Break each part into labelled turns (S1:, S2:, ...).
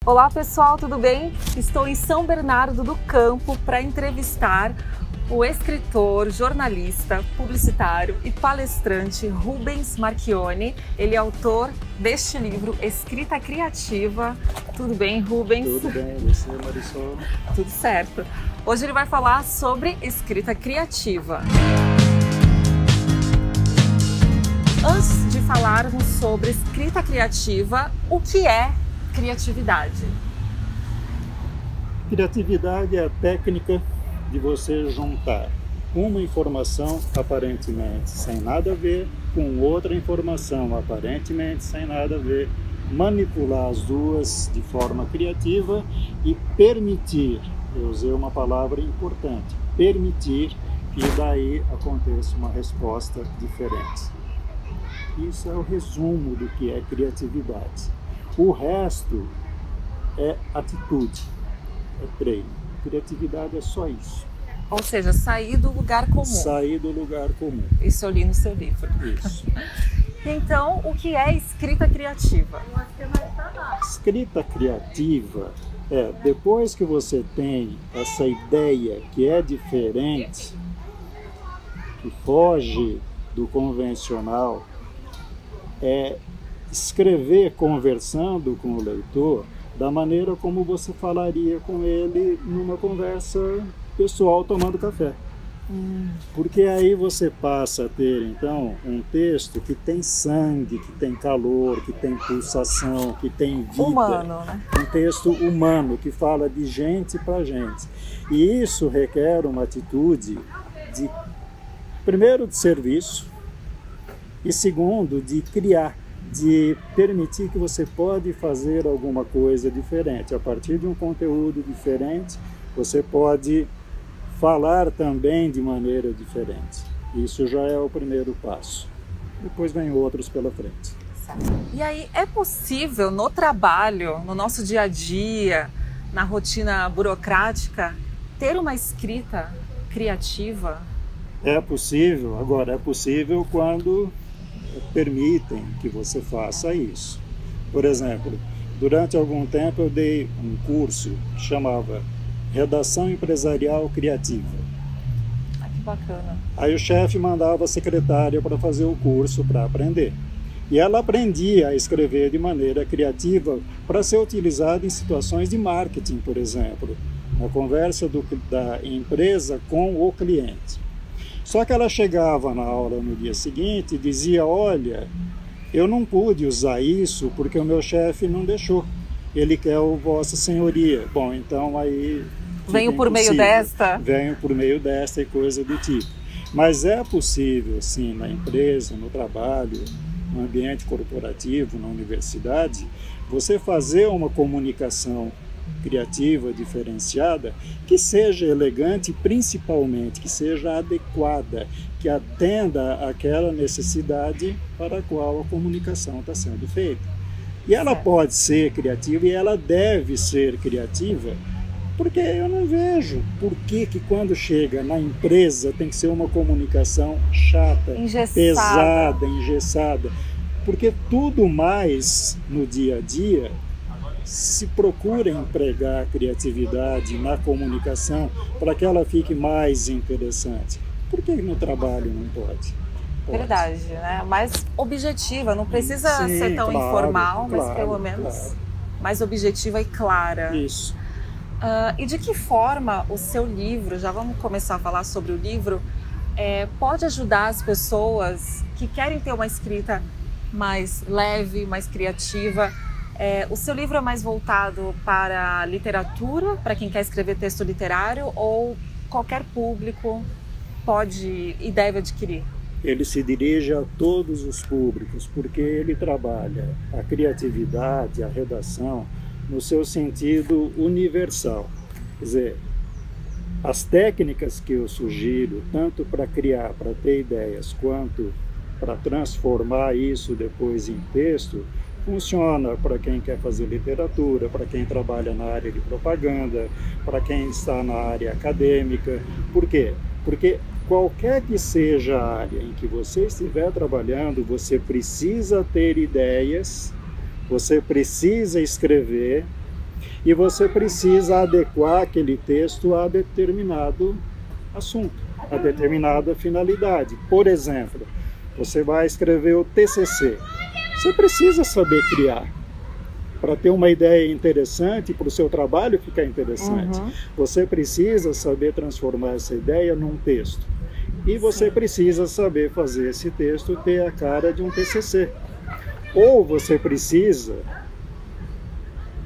S1: Olá pessoal, tudo bem? Estou em São Bernardo do Campo para entrevistar o escritor, jornalista, publicitário e palestrante Rubens Marchione. Ele é autor deste livro Escrita Criativa. Tudo bem, Rubens?
S2: Tudo bem, você, Marisol?
S1: Tudo certo. Hoje ele vai falar sobre escrita criativa. Antes de falarmos sobre escrita criativa, o que é criatividade?
S2: Criatividade é a técnica de você juntar uma informação aparentemente sem nada a ver com outra informação aparentemente sem nada a ver, manipular as duas de forma criativa e permitir, eu usei uma palavra importante, permitir que daí aconteça uma resposta diferente. Isso é o resumo do que é criatividade. O resto é atitude, é treino. Criatividade é só isso.
S1: Ou seja, sair do lugar comum.
S2: Sair do lugar comum.
S1: Isso eu li no seu livro.
S2: Isso.
S1: Então, o que é escrita criativa?
S2: Escrita criativa é, depois que você tem essa ideia que é diferente, que foge do convencional, é escrever conversando com o leitor da maneira como você falaria com ele numa conversa pessoal tomando café. Porque aí você passa a ter então um texto que tem sangue, que tem calor, que tem pulsação, que tem vida.
S1: Humano, né?
S2: Um texto humano que fala de gente para gente. E isso requer uma atitude de, primeiro, de serviço e segundo, de criar, de permitir que você pode fazer alguma coisa diferente. A partir de um conteúdo diferente, você pode falar também de maneira diferente. Isso já é o primeiro passo. Depois vem outros pela frente.
S1: E aí, é possível no trabalho, no nosso dia a dia, na rotina burocrática, ter uma escrita criativa?
S2: É possível. Agora, é possível quando permitem que você faça isso. Por exemplo, durante algum tempo eu dei um curso que chamava Redação Empresarial Criativa.
S1: Que bacana.
S2: Aí o chefe mandava a secretária para fazer o curso para aprender. E ela aprendia a escrever de maneira criativa para ser utilizada em situações de marketing, por exemplo, na conversa da empresa com o cliente. Só que ela chegava na aula no dia seguinte e dizia, olha, eu não pude usar isso porque o meu chefe não deixou. Ele quer o Vossa Senhoria. Bom, então aí...
S1: Venho por meio desta?
S2: Venho por meio desta e coisa do tipo. Mas é possível, sim, na empresa, no trabalho, no ambiente corporativo, na universidade, você fazer uma comunicação criativa, diferenciada, que seja elegante, principalmente, que seja adequada, que atenda àquela necessidade para a qual a comunicação está sendo feita. E ela pode ser criativa e ela deve ser criativa, porque eu não vejo por que quando chega na empresa tem que ser uma comunicação chata, pesada, engessada. Porque tudo mais no dia a dia se procura empregar a criatividade na comunicação para que ela fique mais interessante. Por que no trabalho não pode? Pode.
S1: Verdade, né? Mais objetiva, não precisa ser tão informal, mas pelo menos mais objetiva e clara.
S2: Isso.
S1: E de que forma o seu livro, já vamos começar a falar sobre o livro, pode ajudar as pessoas que querem ter uma escrita mais leve, mais criativa? O seu livro é mais voltado para a literatura, para quem quer escrever texto literário, ou qualquer público pode e deve adquirir?
S2: Ele se dirige a todos os públicos, porque ele trabalha a criatividade, a redação, no seu sentido universal. Quer dizer, as técnicas que eu sugiro, tanto para criar, para ter ideias, quanto para transformar isso depois em texto, funciona para quem quer fazer literatura, para quem trabalha na área de propaganda, para quem está na área acadêmica. Por quê? Porque qualquer que seja a área em que você estiver trabalhando, você precisa ter ideias, você precisa escrever E você precisa adequar aquele texto a determinado assunto, a determinada finalidade. Por exemplo, você vai escrever o TCC. Você precisa saber criar para ter uma ideia interessante, para o seu trabalho ficar interessante. Você precisa saber transformar essa ideia num texto. E você precisa saber fazer esse texto ter a cara de um TCC. Ou você precisa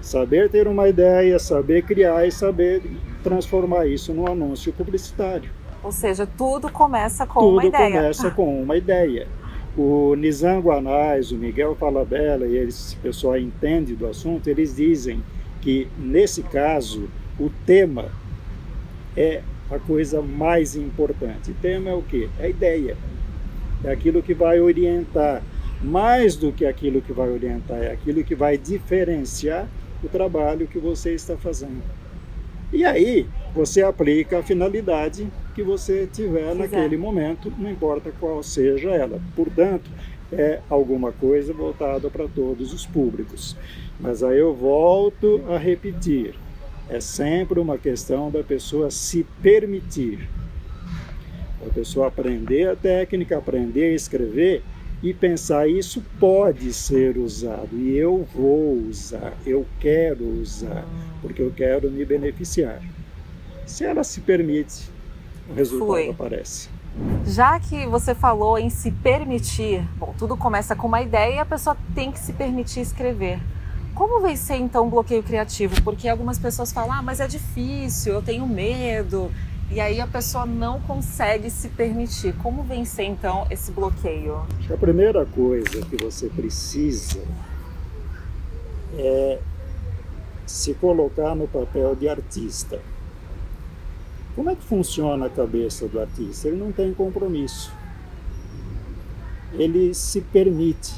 S2: saber ter uma ideia, saber criar e saber transformar isso num anúncio publicitário.
S1: Ou seja, tudo começa com uma ideia.
S2: Tudo começa com uma ideia. O Nizam Guanais, o Miguel Falabella e esse pessoal entende do assunto, eles dizem que, nesse caso, o tema é a coisa mais importante. O tema é o quê? É a ideia. É aquilo que vai orientar. Mais do que aquilo que vai orientar, é aquilo que vai diferenciar o trabalho que você está fazendo. E aí, você aplica a finalidade que você tiver naquele momento, não importa qual seja ela. Portanto, é alguma coisa voltada para todos os públicos. Mas aí eu volto a repetir, é sempre uma questão da pessoa se permitir. A pessoa aprender a técnica, aprender a escrever e pensar, isso pode ser usado e eu vou usar, eu quero usar, porque eu quero me beneficiar. Se ela se permite, o resultado aparece.
S1: Já que você falou em se permitir, bom, tudo começa com uma ideia e a pessoa tem que se permitir escrever. Como vencer então o bloqueio criativo? Porque algumas pessoas falam, mas é difícil, eu tenho medo. E aí a pessoa não consegue se permitir. Como vencer, então, esse bloqueio?
S2: A primeira coisa que você precisa é se colocar no papel de artista. Como é que funciona a cabeça do artista? Ele não tem compromisso. Ele se permite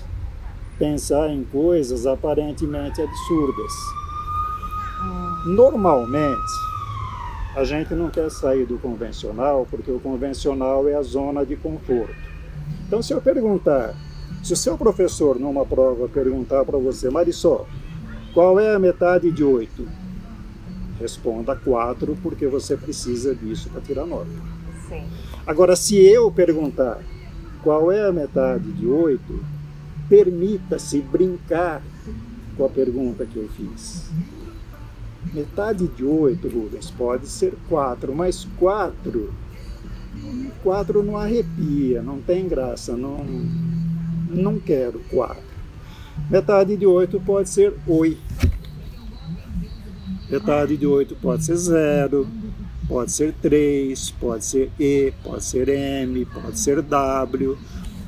S2: pensar em coisas aparentemente absurdas. Normalmente, a gente não quer sair do convencional, porque o convencional é a zona de conforto. Então, se eu perguntar, se o seu professor numa prova perguntar para você, Marisol, qual é a metade de 8? Responda 4, porque você precisa disso para tirar nota.
S1: Sim.
S2: Agora, se eu perguntar qual é a metade de 8, permita-se brincar com a pergunta que eu fiz. Metade de 8, Rubens, pode ser 4, mas 4 não arrepia, não tem graça, não quero 4. Metade de 8 pode ser oi. Metade de 8 pode ser 0, pode ser 3, pode ser E, pode ser M, pode ser W.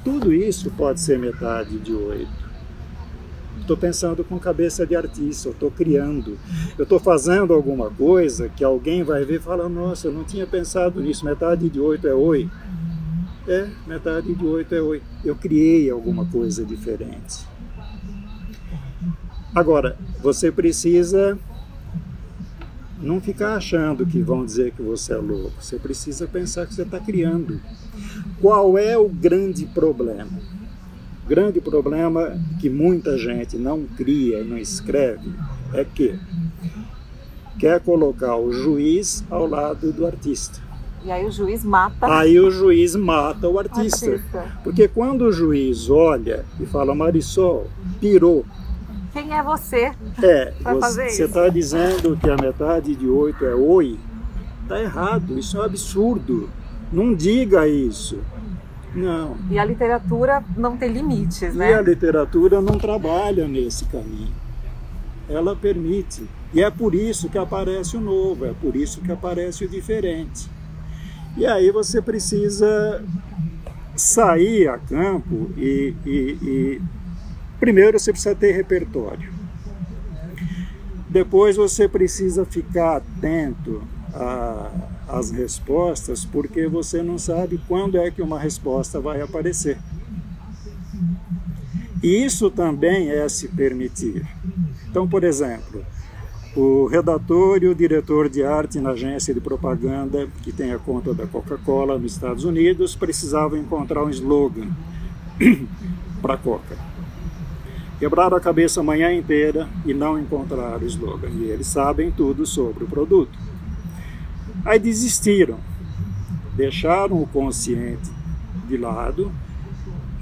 S2: Tudo isso pode ser metade de 8. Estou pensando com cabeça de artista, eu estou criando, eu estou fazendo alguma coisa que alguém vai ver e falar, nossa, eu não tinha pensado nisso, metade de 8 é oi. É, metade de 8 é oi. Eu criei alguma coisa diferente. Agora, você precisa não ficar achando que vão dizer que você é louco, você precisa pensar que você está criando. Qual é o grande problema? O grande problema que muita gente não cria e não escreve é que quer colocar o juiz ao lado do artista.
S1: E aí o juiz mata.
S2: Aí o juiz mata o artista. Porque quando o juiz olha e fala, Marisol, pirou.
S1: Quem é você?
S2: Você está dizendo que a metade de 8 é oi? Está errado, isso é um absurdo. Não diga isso. Não.
S1: E a literatura não tem limites, né?
S2: E a literatura não trabalha nesse caminho. Ela permite. E é por isso que aparece o novo, é por isso que aparece o diferente. E aí você precisa sair a campo e primeiro você precisa ter repertório. Depois você precisa ficar atento às respostas, porque você não sabe quando é que uma resposta vai aparecer. E isso também é se permitir. Então, por exemplo, o redator e o diretor de arte na agência de propaganda que tem a conta da Coca-Cola nos Estados Unidos precisavam encontrar um slogan para a Coca. Quebraram a cabeça a manhã inteira e não encontraram o slogan. E eles sabem tudo sobre o produto. Aí desistiram, deixaram o consciente de lado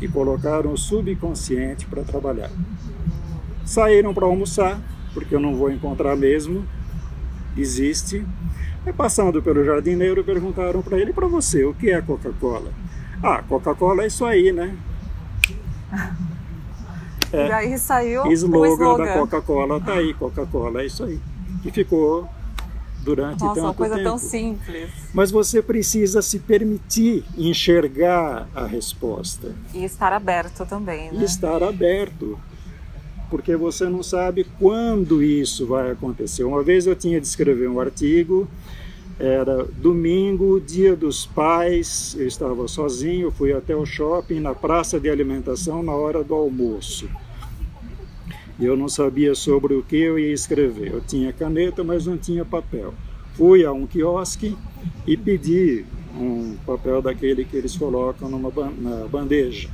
S2: e colocaram o subconsciente para trabalhar. Saíram para almoçar, porque eu não vou encontrar mesmo, desiste. E passando pelo jardineiro, perguntaram para ele: para você, o que é Coca-Cola? Ah, Coca-Cola é isso aí, né?
S1: E aí saiu
S2: o slogan da
S1: slogan.
S2: Coca-Cola, tá aí, Coca-Cola é isso aí. E ficou durante tanto tempo.
S1: Nossa, uma coisa tão simples.
S2: Mas você precisa se permitir enxergar a resposta.
S1: E estar aberto também, né?
S2: E estar aberto. Porque você não sabe quando isso vai acontecer. Uma vez eu tinha de escrever um artigo, era domingo, dia dos pais, eu estava sozinho, fui até o shopping, na praça de alimentação, na hora do almoço. E eu não sabia sobre o que eu ia escrever. Eu tinha caneta, mas não tinha papel. Fui a um quiosque e pedi um papel daquele que eles colocam na bandeja.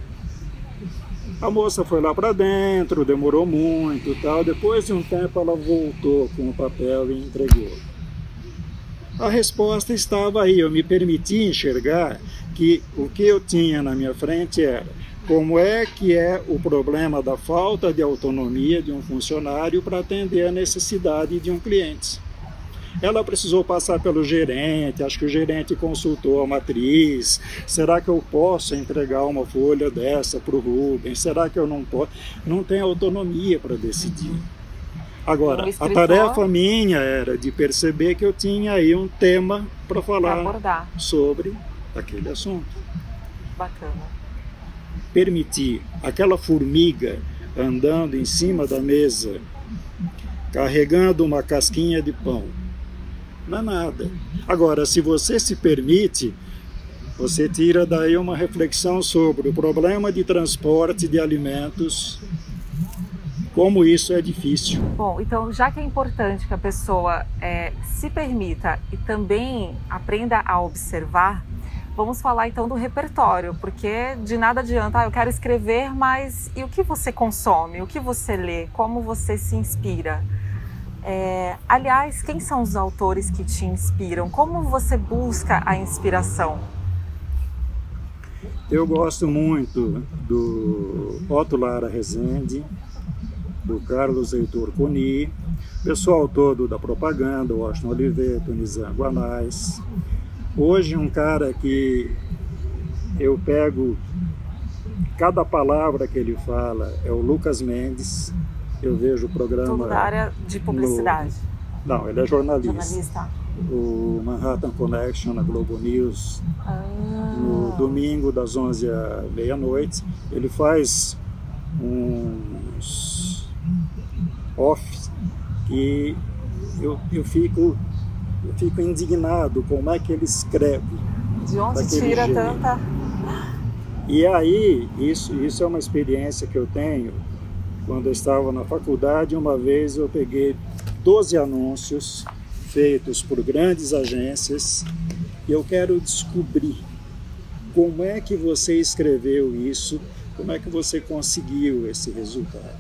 S2: A moça foi lá para dentro, demorou muito e tal. Depois de um tempo ela voltou com o papel e entregou. A resposta estava aí. Eu me permiti enxergar que o que eu tinha na minha frente era como é que é o problema da falta de autonomia de um funcionário para atender a necessidade de um cliente. Ela precisou passar pelo gerente, acho que o gerente consultou a matriz. Será que eu posso entregar uma folha dessa para o Rubens? Será que eu não posso? Não tem autonomia para decidir. Agora, a tarefa minha era de perceber que eu tinha aí um tema para falar sobre aquele assunto.
S1: Bacana.
S2: Permitir aquela formiga andando em cima da mesa, carregando uma casquinha de pão. Não é nada. Agora, se você se permite, você tira daí uma reflexão sobre o problema de transporte de alimentos, como isso é difícil.
S1: Bom, então já que é importante que a pessoa se permita e também aprenda a observar, vamos falar então do repertório, porque de nada adianta, eu quero escrever, mas e o que você consome, o que você lê, como você se inspira? Aliás, quem são os autores que te inspiram? Como você busca a inspiração?
S2: Eu gosto muito do Otto Lara Rezende, do Carlos Heitor Coni, pessoal todo da propaganda, Washington Oliveto, Nizam Guanais. Hoje um cara que eu pego cada palavra que ele fala é o Lucas Mendes. Eu vejo o programa...
S1: Tudo da área de publicidade.
S2: Não, ele é jornalista.
S1: Jornalista.
S2: O Manhattan Connection na Globo News. No domingo das 11 à meia-noite. Ele faz uns offs que eu fico indignado como é que ele escreve.
S1: De onde tira
S2: jeito.
S1: Tanta...
S2: E aí, isso é uma experiência que eu tenho. Quando eu estava na faculdade, uma vez eu peguei 12 anúncios feitos por grandes agências e eu quero descobrir como é que você escreveu isso, como é que você conseguiu esse resultado.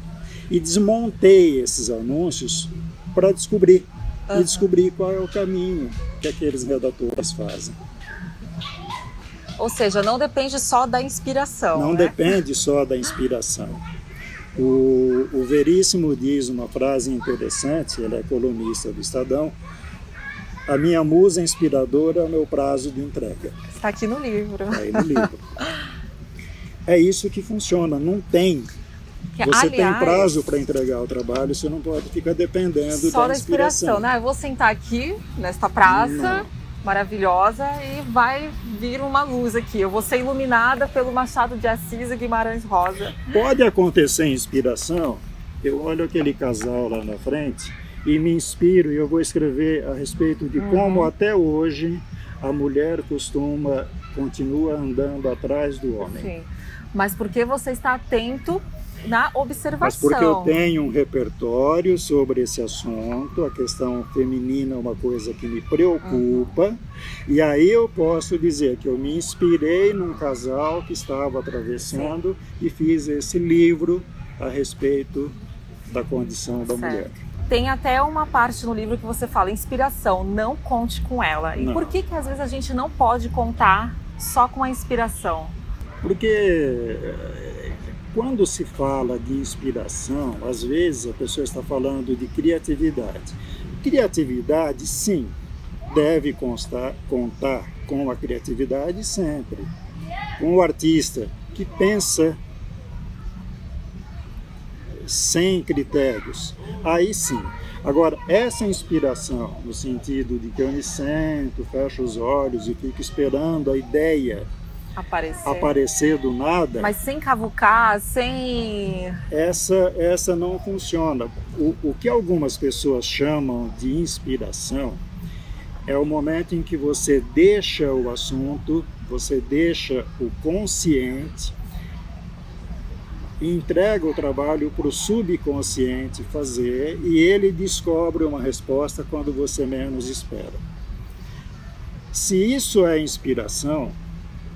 S2: E desmontei esses anúncios para descobrir, e descobrir qual é o caminho que aqueles redatores fazem.
S1: Ou seja, não depende só da inspiração.
S2: Não depende só da inspiração. O Veríssimo diz uma frase interessante, ele é colunista do Estadão: a minha musa inspiradora é o meu prazo de entrega.
S1: Está aqui no livro.
S2: Está aí no livro. É isso que funciona, não tem. Você tem prazo para entregar o trabalho, você não pode ficar dependendo
S1: só
S2: da inspiração.
S1: Né? Eu vou sentar aqui, nesta praça maravilhosa, e vai vir uma luz aqui. Eu vou ser iluminada pelo Machado de Assis e Guimarães Rosa.
S2: Pode acontecer inspiração. Eu olho aquele casal lá na frente e me inspiro, e eu vou escrever a respeito de como até hoje a mulher continua andando atrás do homem.
S1: Sim. Mas porque você está atento na observação.
S2: Mas porque eu tenho um repertório sobre esse assunto, a questão feminina é uma coisa que me preocupa, e aí eu posso dizer que eu me inspirei num casal que estava atravessando e fiz esse livro a respeito da condição da mulher.
S1: Tem até uma parte no livro que você fala, inspiração, não conte com ela. E
S2: Não.
S1: por que às vezes a gente não pode contar só com a inspiração?
S2: Porque quando se fala de inspiração, às vezes a pessoa está falando de criatividade. Criatividade, sim, deve contar com a criatividade sempre. Com o artista que pensa sem critérios, aí sim. Agora, essa inspiração, no sentido de que eu me sento, fecho os olhos e fico esperando a ideia aparecer do nada...
S1: Mas sem cavucar, sem...
S2: Essa não funciona. O que algumas pessoas chamam de inspiração é o momento em que você deixa o assunto, você deixa o consciente, entrega o trabalho para o subconsciente fazer e ele descobre uma resposta quando você menos espera. Se isso é inspiração,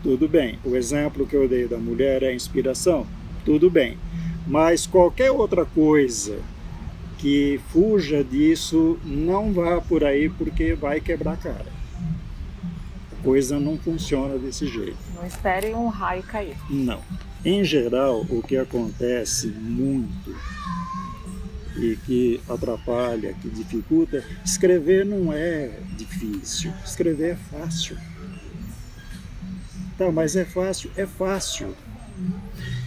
S2: tudo bem. O exemplo que eu dei da mulher é inspiração, tudo bem. Mas qualquer outra coisa que fuja disso, não vá por aí porque vai quebrar a cara. A coisa não funciona desse jeito.
S1: Não espere um raio cair.
S2: Não. Em geral, o que acontece muito e que atrapalha, que dificulta, escrever não é difícil, escrever é fácil. Tá, mas é fácil? É fácil.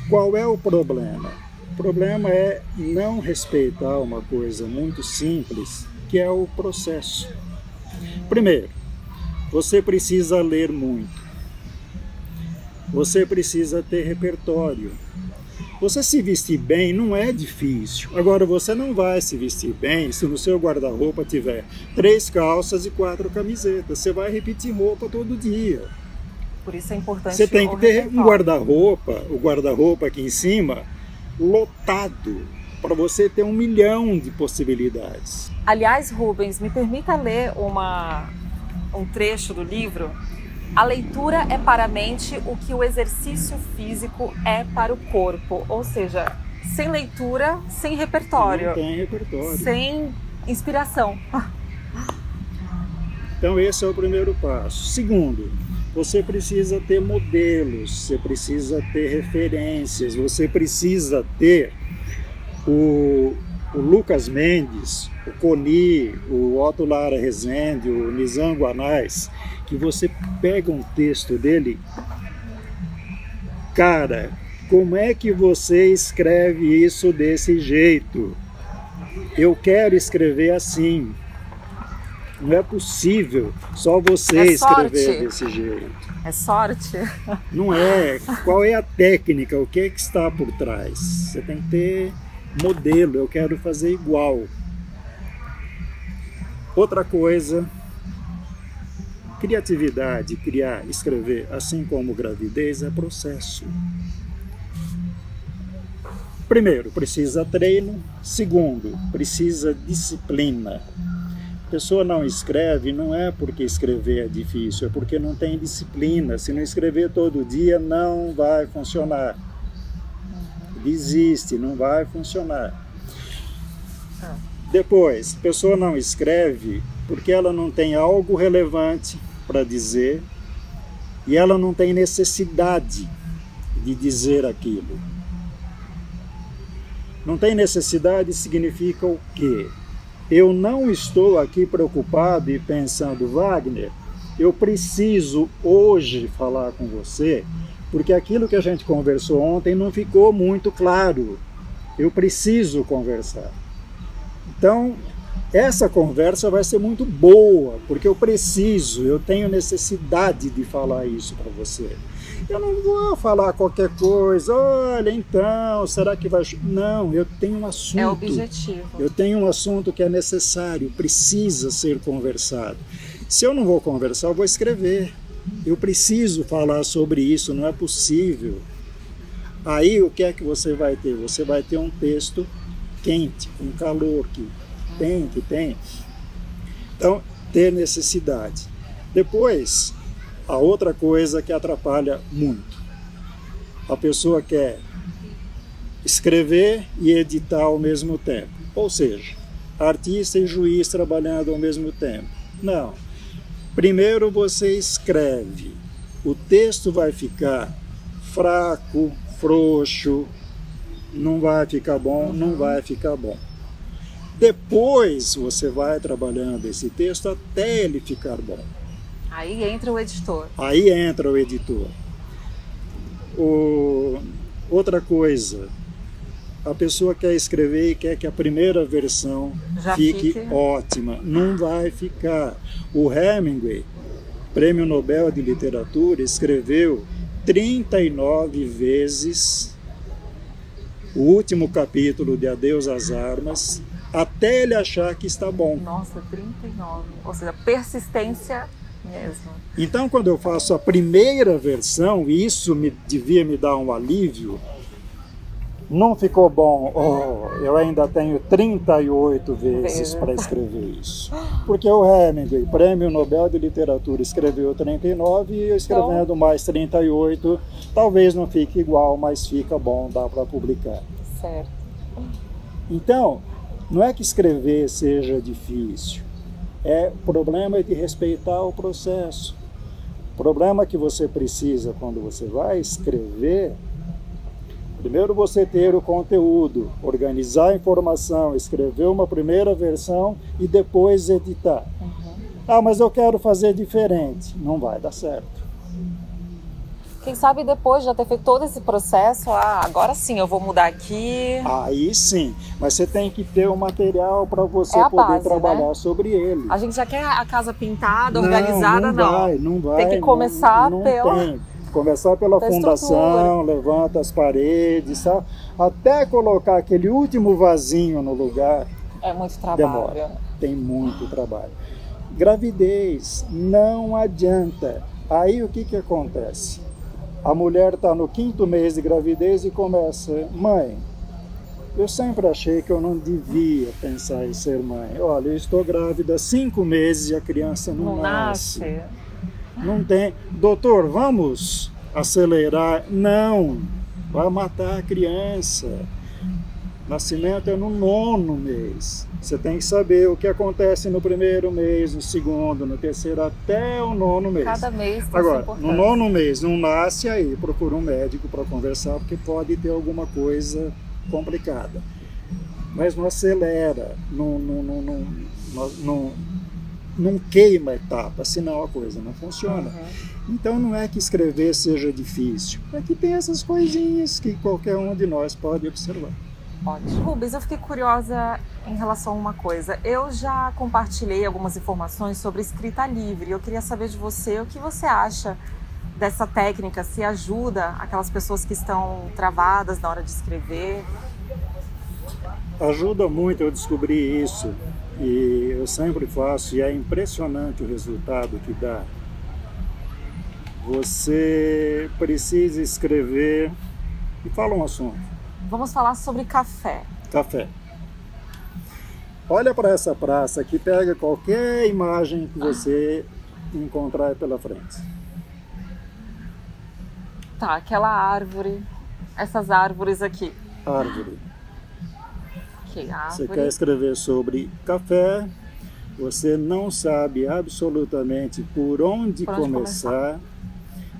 S2: Qual é o problema? O problema é não respeitar uma coisa muito simples, que é o processo. Primeiro, você precisa ler muito. Você precisa ter repertório. Você se vestir bem não é difícil. Agora, você não vai se vestir bem se no seu guarda-roupa tiver 3 calças e 4 camisetas. Você vai repetir roupa todo dia.
S1: Por isso é importante.
S2: Você tem que ter um guarda-roupa, o guarda-roupa aqui em cima, lotado, para você ter 1 milhão de possibilidades.
S1: Aliás, Rubens, me permita ler um trecho do livro. A leitura é para a mente o que o exercício físico é para o corpo. Ou seja, sem leitura, sem repertório.
S2: Não tem repertório.
S1: Sem inspiração.
S2: Então esse é o primeiro passo. Segundo, você precisa ter modelos, você precisa ter referências, você precisa ter o Lucas Mendes, o Coni, o Otto Lara Rezende, o Nizam Guanais, que você pega um texto dele, cara, como é que você escreve isso desse jeito? Eu quero escrever assim. Não é possível só você escrever desse jeito.
S1: É sorte?
S2: Não é. Qual é a técnica? O que é que está por trás? Você tem que ter modelo. Eu quero fazer igual. Outra coisa, criatividade, criar, escrever, assim como gravidez, é processo. Primeiro, precisa treino. Segundo, precisa disciplina. A pessoa não escreve, não é porque escrever é difícil, é porque não tem disciplina. Se não escrever todo dia, não vai funcionar. Desiste, não vai funcionar. Depois, a pessoa não escreve porque ela não tem algo relevante para dizer e ela não tem necessidade de dizer aquilo. Não tem necessidade significa o quê? Eu não estou aqui preocupado e pensando, Wagner, eu preciso hoje falar com você, porque aquilo que a gente conversou ontem não ficou muito claro. Eu preciso conversar. Então, essa conversa vai ser muito boa, porque eu tenho necessidade de falar isso para você. Eu não vou falar qualquer coisa, olha, então, será que vai... Não, eu tenho um assunto.
S1: É objetivo.
S2: Eu tenho um assunto que é necessário, precisa ser conversado. Se eu não vou conversar, eu vou escrever. Eu preciso falar sobre isso, não é possível. Aí, o que é que você vai ter? Você vai ter um texto quente, com calor, que tem. Então, ter necessidade. Depois, a outra coisa que atrapalha muito. A pessoa quer escrever e editar ao mesmo tempo. Ou seja, artista e juiz trabalhando ao mesmo tempo. Não. Primeiro você escreve. O texto vai ficar fraco, frouxo, não vai ficar bom, não vai ficar bom. Depois você vai trabalhando esse texto até ele ficar bom.
S1: Aí entra o editor.
S2: Aí entra o editor. Outra coisa, a pessoa quer escrever e quer que a primeira versão
S1: Já
S2: fique
S1: fique
S2: ótima. Não vai ficar. O Hemingway, Prêmio Nobel de Literatura, escreveu 39 vezes o último capítulo de Adeus às Armas, até ele achar que está bom.
S1: Nossa, 39. Ou seja, persistência mesmo.
S2: Então, quando eu faço a primeira versão, isso devia me dar um alívio. Não ficou bom, eu ainda tenho 38 vezes para escrever isso. Porque o Hemingway, Prêmio Nobel de Literatura, escreveu 39 e eu escrevendo mais 38, talvez não fique igual, mas fica bom, dá para publicar.
S1: Certo.
S2: Então, não é que escrever seja difícil, o problema é de respeitar o processo. O problema que você precisa quando você vai escrever, primeiro você ter o conteúdo, organizar a informação, escrever uma primeira versão e depois editar. Ah, mas eu quero fazer diferente. Não vai dar certo.
S1: Quem sabe depois de já ter feito todo esse processo, agora sim eu vou mudar aqui.
S2: Aí sim, mas você tem que ter o material para você
S1: a
S2: poder
S1: base,
S2: trabalhar
S1: né?
S2: sobre ele.
S1: A gente já quer a casa pintada, organizada, não.
S2: Não vai.
S1: Tem que começar
S2: Tem. Começar pela fundação, levanta as paredes, sabe? Até colocar aquele último vasinho no lugar.
S1: É muito trabalho.
S2: Demora. Tem muito trabalho. Gravidez, não adianta. Aí o que acontece? A mulher está no 5º mês de gravidez e começa: mãe, eu sempre achei que eu não devia pensar em ser mãe. Olha, eu estou grávida há 5 meses e a criança não nasce. Não tem. Doutor, vamos acelerar? Não, vai matar a criança. Nascimento é no 9º mês. Você tem que saber o que acontece no 1º mês, no 2º, no 3º, até o 9º mês.
S1: Cada mês tem
S2: Agora,
S1: sua
S2: no 9º mês não nasce, aí procura um médico para conversar, porque pode ter alguma coisa complicada. Mas não acelera, não queima a etapa, senão a coisa não funciona. Então não é que escrever seja difícil, é que tem essas coisinhas que qualquer um de nós pode observar.
S1: Ótimo. Rubens, eu fiquei curiosa em relação a uma coisa. Eu já compartilhei algumas informações sobre escrita livre. Eu queria saber de você o que você acha dessa técnica, se ajuda aquelas pessoas que estão travadas na hora de escrever.
S2: Ajuda muito, eu descobri isso e eu sempre faço e é impressionante o resultado que dá. Você precisa escrever e fala um assunto.
S1: Vamos falar sobre café.
S2: Café. Olha para essa praça aqui, pega qualquer imagem que você encontrar pela frente.
S1: Tá, aquela árvore, essas árvores aqui.
S2: Árvore.
S1: Ok, árvore.
S2: Você quer escrever sobre café, você não sabe absolutamente por onde começar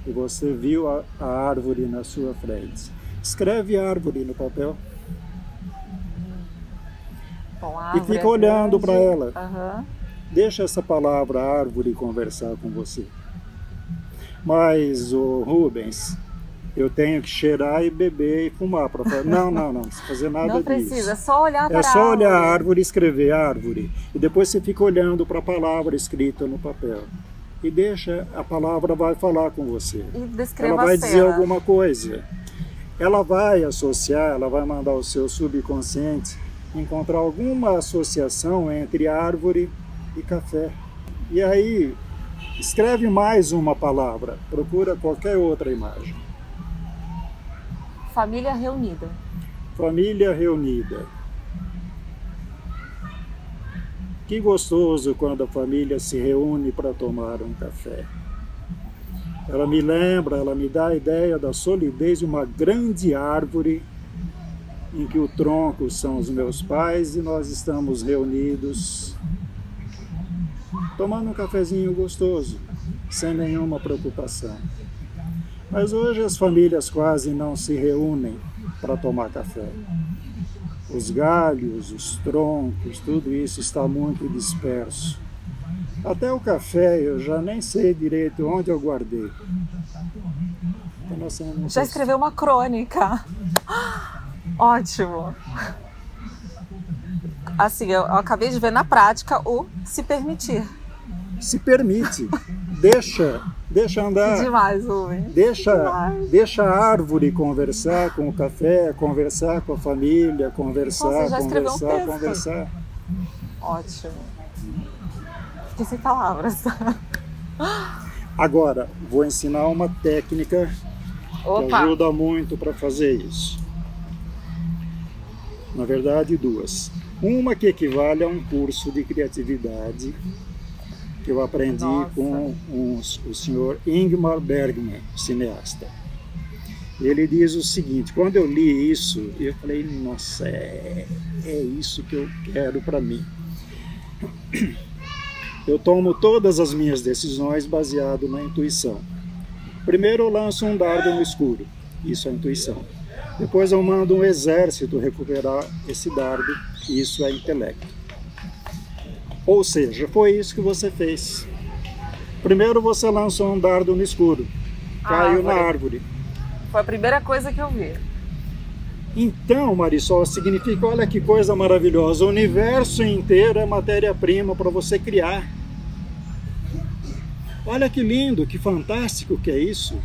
S2: e você viu a árvore na sua frente. Escreve árvore no papel.
S1: Bom,
S2: e fica olhando para ela.
S1: Uhum.
S2: Deixa essa palavra árvore conversar com você. Mas, Rubens, eu tenho que cheirar e beber e fumar para falar. Não precisa fazer nada disso.
S1: Não precisa, é só olhar para a árvore.
S2: É só olhar a árvore e escrever árvore. E depois você fica olhando para a palavra escrita no papel. E deixa, a palavra vai falar com você.
S1: E descreva
S2: ela vai dizer alguma coisa. Ela vai associar, ela vai mandar o seu subconsciente encontrar alguma associação entre árvore e café. E aí, escreve mais uma palavra, procura qualquer outra imagem.
S1: Família reunida.
S2: Família reunida. Que gostoso quando a família se reúne para tomar um café. Ela me lembra, ela me dá a ideia da solidez de uma grande árvore em que o tronco são os meus pais e nós estamos reunidos tomando um cafezinho gostoso, sem nenhuma preocupação. Mas hoje as famílias quase não se reúnem para tomar café. Os galhos, os troncos, tudo isso está muito disperso. Até o café eu já nem sei direito onde eu guardei.
S1: Já escreveu uma crônica. Ótimo. Assim, eu acabei de ver na prática o se permitir.
S2: Se permite. Deixa andar.
S1: Que demais, Rubem.
S2: Deixa a árvore conversar com o café, conversar com a família, conversar.
S1: Ótimo. Fiquei sem palavras.
S2: Agora, vou ensinar uma técnica que ajuda muito para fazer isso. Na verdade, duas. Uma que equivale a um curso de criatividade que eu aprendi com o senhor Ingmar Bergman, cineasta. Ele diz o seguinte: quando eu li isso, eu falei, nossa, é isso que eu quero para mim. Eu tomo todas as minhas decisões baseado na intuição. Primeiro eu lanço um dardo no escuro, isso é intuição. Depois eu mando um exército recuperar esse dardo, isso é intelecto. Ou seja, foi isso que você fez. Primeiro você lançou um dardo no escuro, caiu na árvore.
S1: Foi a primeira coisa que eu vi.
S2: Então, Marisol, significa, olha que coisa maravilhosa, o universo inteiro é matéria-prima para você criar. Olha que lindo, que fantástico que é isso.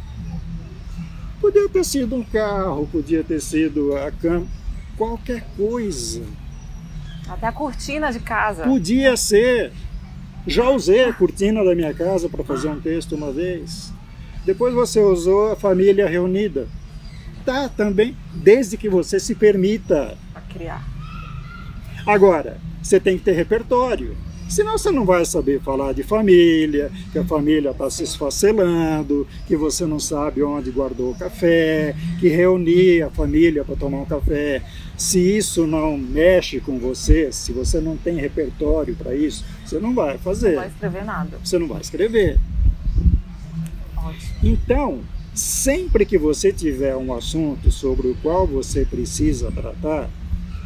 S2: Podia ter sido um carro, podia ter sido a cama, qualquer coisa.
S1: Até a cortina de casa.
S2: Podia ser. Já usei a cortina da minha casa para fazer um texto uma vez. Depois você usou a família reunida. Tá, também, desde que você se permita.
S1: A criar.
S2: Agora, você tem que ter repertório. Senão você não vai saber falar de família, que a família está se esfacelando, que você não sabe onde guardou o café, que reunir a família para tomar um café. Se isso não mexe com você, se você não tem repertório para isso, você não vai fazer.
S1: Não vai escrever nada.
S2: Você não vai escrever.
S1: Ótimo.
S2: Então, sempre que você tiver um assunto sobre o qual você precisa tratar,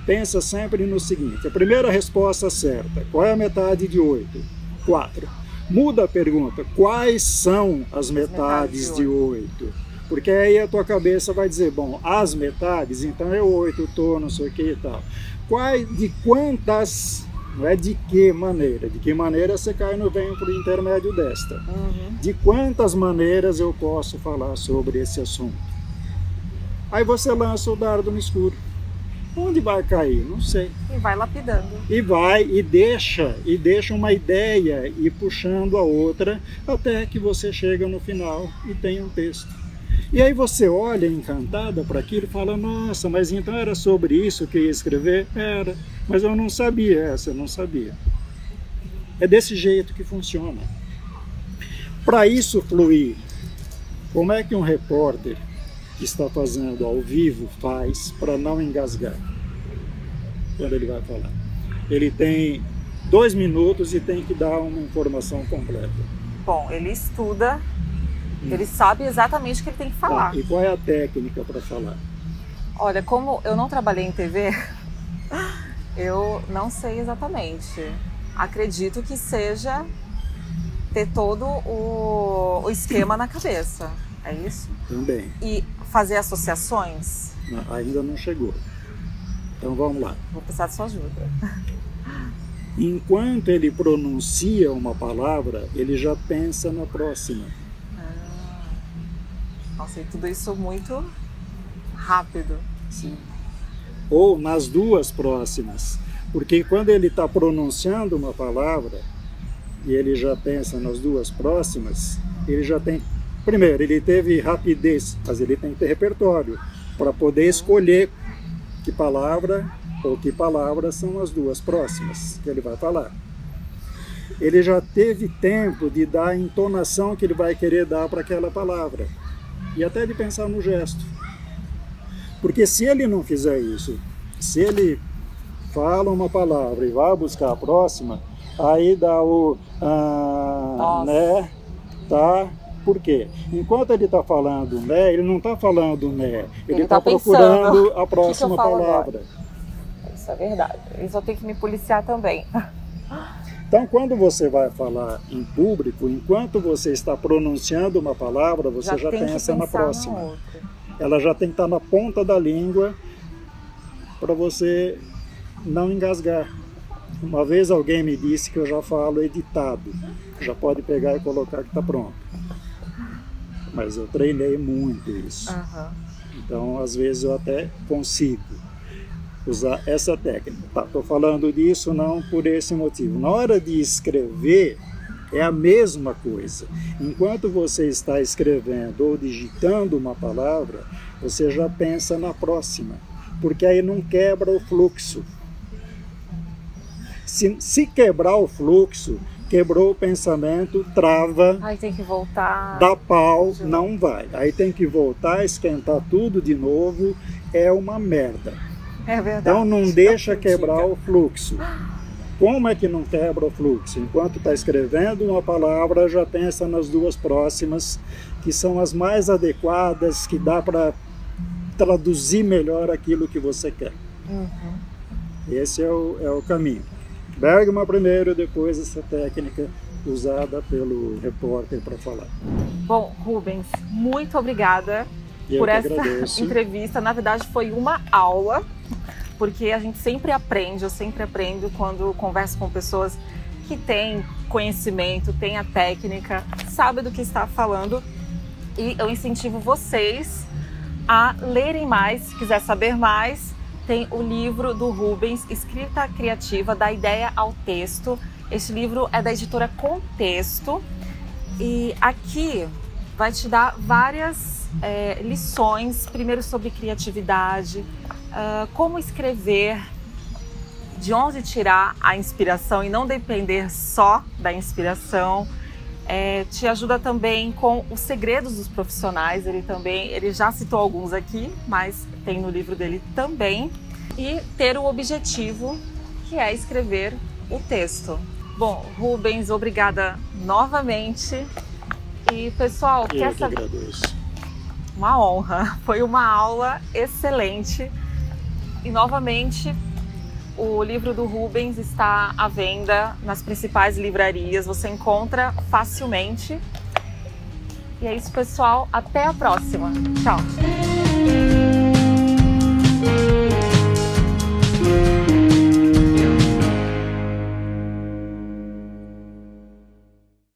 S2: pensa sempre no seguinte: a primeira resposta certa, qual é a metade de 8? 4. Muda a pergunta, quais são as metades de 8? Porque aí a tua cabeça vai dizer, bom, as metades, então é 8, tô, não sei o que e tal. De quantas, não é de que maneira você cai no venho por intermédio desta. De quantas maneiras eu posso falar sobre esse assunto? Aí você lança o dardo no escuro. Onde vai cair? Não sei.
S1: E vai lapidando.
S2: E deixa uma ideia e puxando a outra até que você chega no final e tem um texto. E aí você olha encantada para aquilo e fala, nossa, mas então era sobre isso que eu ia escrever? Era, mas eu não sabia essa, eu não sabia. É desse jeito que funciona. Para isso fluir, como é que um repórter que está fazendo ao vivo faz para não engasgar quando ele vai falar? Ele tem 2 minutos e tem que dar uma informação completa.
S1: Bom, ele estuda, ele sabe exatamente o que ele tem que falar.
S2: E qual é a técnica para falar?
S1: Olha, como eu não trabalhei em TV, eu não sei exatamente. Acredito que seja ter todo o esquema na cabeça. É isso?
S2: Também.
S1: E fazer associações?
S2: Não, ainda não chegou. Então vamos lá.
S1: Vou precisar de sua ajuda.
S2: Enquanto ele pronuncia uma palavra, ele já pensa na próxima.
S1: Nossa, e tudo isso muito rápido.
S2: Sim. Ou nas duas próximas. Porque quando ele está pronunciando uma palavra e ele já pensa nas duas próximas, ele já tem... Primeiro, ele teve rapidez, mas ele tem que ter repertório para poder escolher que palavra ou que palavras são as duas próximas que ele vai falar. Ele já teve tempo de dar a entonação que ele vai querer dar para aquela palavra e até de pensar no gesto. Porque se ele não fizer isso Se ele fala uma palavra e vai buscar a próxima, aí dá o né, tá? Por quê? Enquanto ele está falando né, ele não está falando né, ele está procurando a próxima palavra.
S1: Isso é verdade. Isso eu tenho que me policiar também.
S2: Então, quando você vai falar em público, enquanto você está pronunciando uma palavra, você já pensa na próxima. Ela já tem que estar na ponta da língua para você não engasgar. Uma vez alguém me disse que eu já falo editado. Já pode pegar e colocar que está pronto. Mas eu treinei muito isso. Então, às vezes, eu até consigo usar essa técnica. Estou falando disso não por esse motivo. Na hora de escrever, é a mesma coisa. Enquanto você está escrevendo ou digitando uma palavra, você já pensa na próxima, porque aí não quebra o fluxo. Se quebrar o fluxo, quebrou o pensamento, trava,
S1: aí tem que voltar,
S2: dá pau, não vai. Aí tem que voltar, esquentar tudo de novo, é uma merda.
S1: É verdade.
S2: Então não deixa quebrar o fluxo. Como é que não quebra o fluxo? Enquanto está escrevendo uma palavra, já pensa nas duas próximas, que são as mais adequadas, que dá para traduzir melhor aquilo que você quer. Esse é o caminho. Bergman primeiro, depois essa técnica usada pelo repórter para falar.
S1: Bom, Rubens, muito obrigada por essa entrevista. Na verdade, foi uma aula, porque a gente sempre aprende, eu sempre aprendo quando converso com pessoas que têm conhecimento, têm a técnica, sabem do que está falando. E eu incentivo vocês a lerem mais, se quiser saber mais. Tem o livro do Rubens, Escrita Criativa, da ideia ao texto. Este livro é da editora Contexto. E aqui vai te dar várias lições, primeiro sobre criatividade, como escrever, de onde tirar a inspiração e não depender só da inspiração. Te ajuda também com os segredos dos profissionais, ele já citou alguns aqui, mas tem no livro dele também. E ter o objetivo, que é escrever o texto. Bom, Rubens, obrigada novamente. E pessoal,
S2: eu que agradeço.
S1: Uma honra, foi uma aula excelente. E novamente, o livro do Rubens está à venda nas principais livrarias, você encontra facilmente. E é isso, pessoal, até a próxima. Tchau!